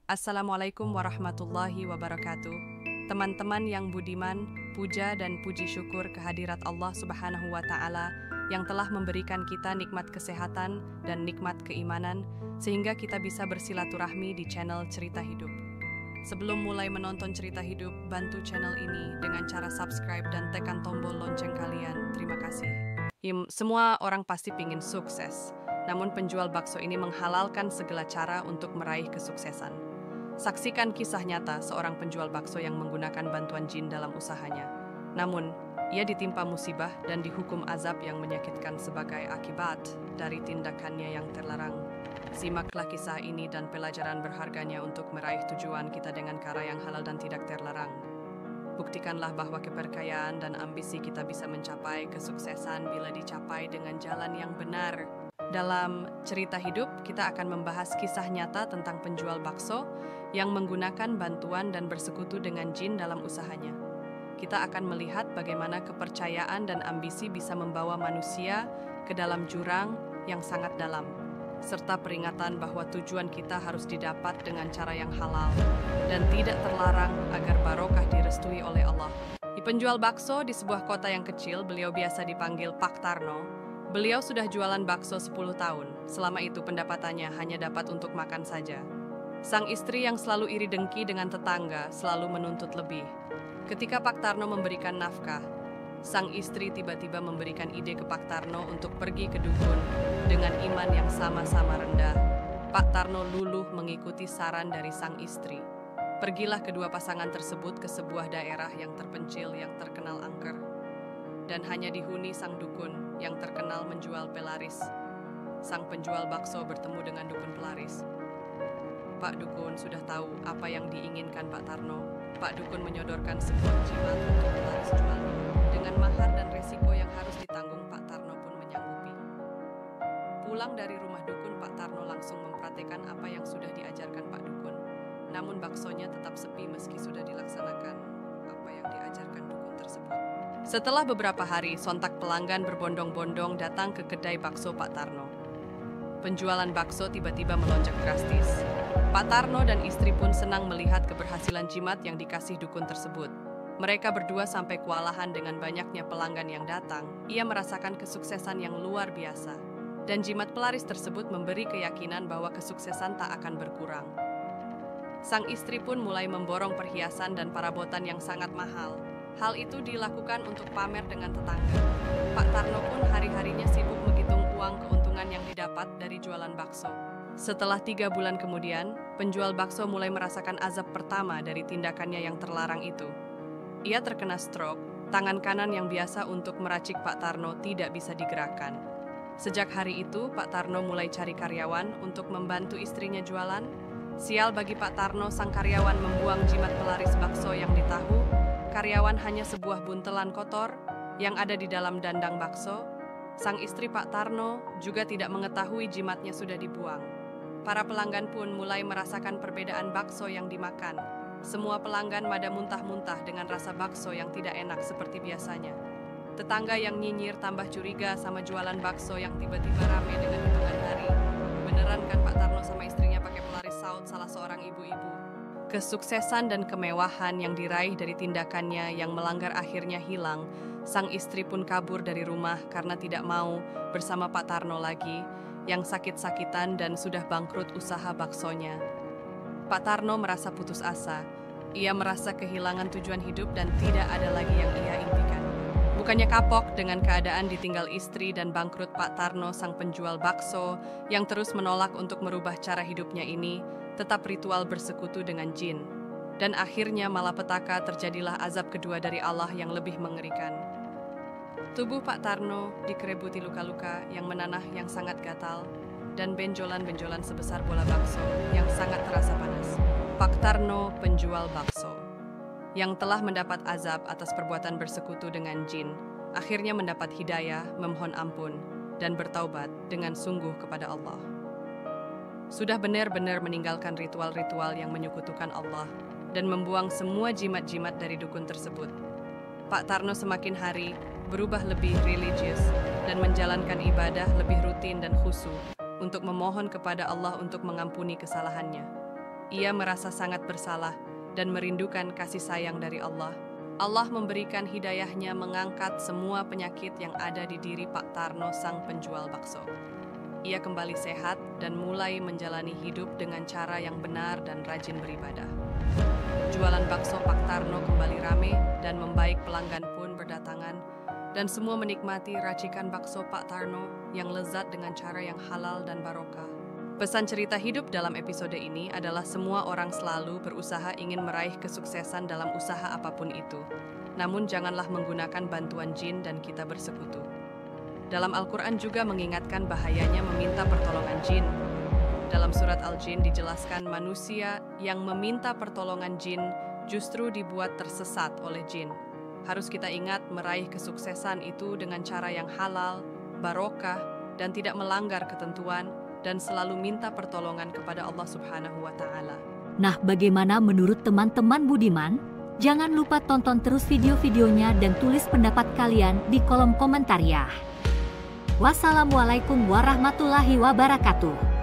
Assalamualaikum warahmatullahi wabarakatuh. Teman-teman yang budiman, puja dan puji syukur kehadirat Allah Subhanahu wa Ta'ala yang telah memberikan kita nikmat kesehatan dan nikmat keimanan, sehingga kita bisa bersilaturahmi di channel Cerita Hidup. Sebelum mulai menonton Cerita Hidup, bantu channel ini dengan cara subscribe dan tekan tombol lonceng kalian. Terima kasih. Semua orang pasti pingin sukses, namun penjual bakso ini menghalalkan segala cara untuk meraih kesuksesan. Saksikan kisah nyata seorang penjual bakso yang menggunakan bantuan jin dalam usahanya. Namun, ia ditimpa musibah dan dihukum azab yang menyakitkan sebagai akibat dari tindakannya yang terlarang. Simaklah kisah ini dan pelajaran berharganya untuk meraih tujuan kita dengan cara yang halal dan tidak terlarang. Buktikanlah bahwa kepercayaan dan ambisi kita bisa mencapai kesuksesan bila dicapai dengan jalan yang benar. Dalam Cerita Hidup, kita akan membahas kisah nyata tentang penjual bakso yang menggunakan bantuan dan bersekutu dengan jin dalam usahanya. Kita akan melihat bagaimana kepercayaan dan ambisi bisa membawa manusia ke dalam jurang yang sangat dalam, serta peringatan bahwa tujuan kita harus didapat dengan cara yang halal dan tidak terlarang agar barokah direstui oleh Allah. Di penjual bakso di sebuah kota yang kecil, beliau biasa dipanggil Pak Tarno. Beliau sudah jualan bakso 10 tahun. Selama itu pendapatannya hanya dapat untuk makan saja. Sang istri yang selalu iri dengki dengan tetangga selalu menuntut lebih. Ketika Pak Tarno memberikan nafkah, sang istri tiba-tiba memberikan ide ke Pak Tarno untuk pergi ke dukun dengan iman yang sama-sama rendah. Pak Tarno luluh mengikuti saran dari sang istri. Pergilah kedua pasangan tersebut ke sebuah daerah yang terpencil yang terkenal angker. Dan hanya dihuni sang dukun yang terkenal menjual pelaris. Sang penjual bakso bertemu dengan dukun pelaris. Pak Dukun sudah tahu apa yang diinginkan Pak Tarno. Pak Dukun menyodorkan sebuah jimat untuk pelaris jualnya. Dengan mahar dan resiko yang harus ditanggung, Pak Tarno pun menyanggupi. Pulang dari rumah dukun, Pak Tarno langsung mempraktekkan apa yang sudah diajarkan Pak Dukun. Namun baksonya tetap sepi meski sudah dilaksanakan apa yang diajarkan dukun tersebut. Setelah beberapa hari, sontak pelanggan berbondong-bondong datang ke kedai bakso Pak Tarno. Penjualan bakso tiba-tiba melonjak drastis. Pak Tarno dan istri pun senang melihat keberhasilan jimat yang dikasih dukun tersebut. Mereka berdua sampai kewalahan dengan banyaknya pelanggan yang datang. Ia merasakan kesuksesan yang luar biasa. Dan jimat pelaris tersebut memberi keyakinan bahwa kesuksesan tak akan berkurang. Sang istri pun mulai memborong perhiasan dan perabotan yang sangat mahal. Hal itu dilakukan untuk pamer dengan tetangga. Pak Tarno pun hari-harinya sibuk menghitung uang keuntungan yang didapat dari jualan bakso. Setelah 3 bulan kemudian, penjual bakso mulai merasakan azab pertama dari tindakannya yang terlarang itu. Ia terkena stroke, tangan kanan yang biasa untuk meracik Pak Tarno tidak bisa digerakkan. Sejak hari itu, Pak Tarno mulai cari karyawan untuk membantu istrinya jualan. Sial bagi Pak Tarno, sang karyawan membuang jimat pelaris bakso yang ditahu. Karyawan hanya sebuah buntelan kotor yang ada di dalam dandang bakso. Sang istri Pak Tarno juga tidak mengetahui jimatnya sudah dibuang. Para pelanggan pun mulai merasakan perbedaan bakso yang dimakan. Semua pelanggan pada muntah-muntah dengan rasa bakso yang tidak enak seperti biasanya. Tetangga yang nyinyir tambah curiga sama jualan bakso yang tiba-tiba rame dengan hitungan hari. Beneran kan Pak Tarno sama istrinya pakai pelaris, saut salah seorang ibu-ibu. Kesuksesan dan kemewahan yang diraih dari tindakannya yang melanggar akhirnya hilang. Sang istri pun kabur dari rumah karena tidak mau bersama Pak Tarno lagi, yang sakit-sakitan dan sudah bangkrut usaha baksonya. Pak Tarno merasa putus asa. Ia merasa kehilangan tujuan hidup dan tidak ada lagi yang ia impikan. Bukannya kapok dengan keadaan ditinggal istri dan bangkrut, Pak Tarno, sang penjual bakso yang terus menolak untuk merubah cara hidupnya ini, tetap ritual bersekutu dengan jin. Dan akhirnya malapetaka terjadilah azab kedua dari Allah yang lebih mengerikan. Tubuh Pak Tarno dikerebuti luka-luka yang menanah yang sangat gatal dan benjolan-benjolan sebesar bola bakso yang sangat terasa panas. Pak Tarno, penjual bakso, yang telah mendapat azab atas perbuatan bersekutu dengan jin, akhirnya mendapat hidayah, memohon ampun, dan bertaubat dengan sungguh kepada Allah. Sudah benar-benar meninggalkan ritual-ritual yang menyekutukan Allah dan membuang semua jimat-jimat dari dukun tersebut. Pak Tarno semakin hari berubah lebih religius dan menjalankan ibadah lebih rutin dan khusyuk untuk memohon kepada Allah untuk mengampuni kesalahannya. Ia merasa sangat bersalah dan merindukan kasih sayang dari Allah. Allah memberikan hidayahnya mengangkat semua penyakit yang ada di diri Pak Tarno, sang penjual bakso. Ia kembali sehat dan mulai menjalani hidup dengan cara yang benar dan rajin beribadah. Jualan bakso Pak Tarno kembali rame dan membaik, pelanggan pun berdatangan dan semua menikmati racikan bakso Pak Tarno yang lezat dengan cara yang halal dan barokah. Pesan cerita hidup dalam episode ini adalah semua orang selalu berusaha ingin meraih kesuksesan dalam usaha apapun itu. Namun janganlah menggunakan bantuan jin dan kita bersekutu. Dalam Al-Quran juga mengingatkan bahayanya meminta pertolongan jin. Dalam surat Al-Jin dijelaskan manusia yang meminta pertolongan jin justru dibuat tersesat oleh jin. Harus kita ingat meraih kesuksesan itu dengan cara yang halal, barokah, dan tidak melanggar ketentuan, dan selalu minta pertolongan kepada Allah Subhanahu wa Ta'ala. Nah, bagaimana menurut teman-teman budiman? Jangan lupa tonton terus video-videonya dan tulis pendapat kalian di kolom komentar ya. Wassalamualaikum warahmatullahi wabarakatuh.